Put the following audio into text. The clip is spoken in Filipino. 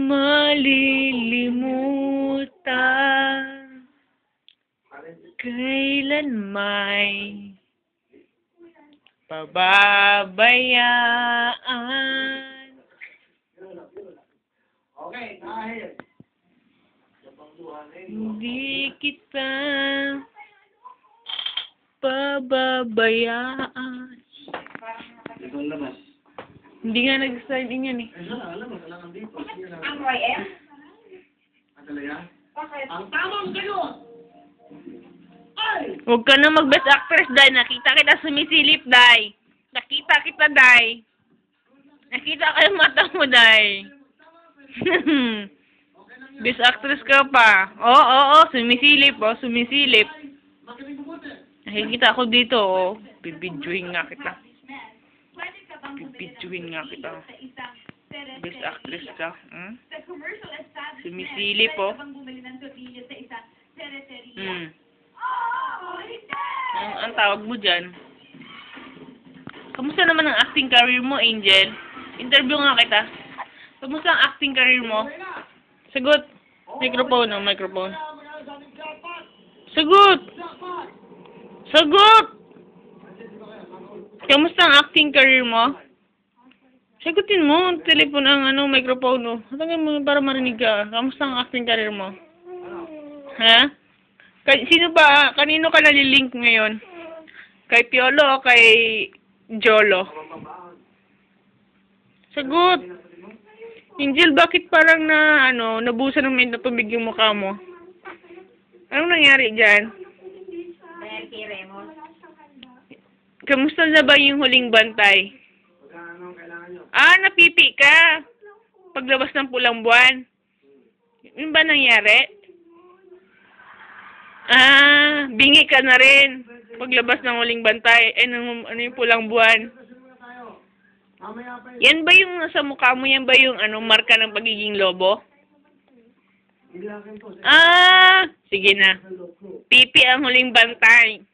malilimutan kailan may pababayaan. Okay, kahit. Hindi kita pababayaan. Itong labas. Hindi nga nag-sign in yan eh. Alam mo, kailangan dito. Ang YM? Ang talaya? Bakit? Ang tamang ganun! Ay! Huwag ka na mag-best actress, Day. Nakita kita sumisilip, Day. Nakita kita, Day. Nakita ka yung mata mo, Day. Best actress ka pa. Oo, sumisilip, sumisilip. Makinig mo buti. Nakikita ako dito, Bibidyohin nga kita. Bibidyohin nga kita. Best actress ka. Sumisilip, Ang tawag mo dyan. Kamusta naman ang acting career mo, Angel? Interview nga kita. Kamusta ang acting career mo? Sagot. Microphone, microphone. Sagot! Sagot! Kamusta ang acting career mo? Sagutin mo. Telepon ang microphone. Hatagan mo para marinig ka. Kamusta ang acting career mo? Ha? Sino ba? Kanino ka nalilink ngayon? Kay Piolo o kay Jolo? Sagot! Angel, bakit parang nabusa ng may natubig yung mukha mo? Anong nangyari dyan? Dahil kay Remos. Kamusta na ba yung huling bantay? Napipi ka. Paglabas ng pulang buwan. Yun ba nangyari? Bingi ka na rin. Paglabas ng huling bantay. Ano yung pulang buwan? Yan ba yung nasa mukha mo? Yan ba yung marka ng pagiging lobo? Sige na. Pipi ang huling bantay.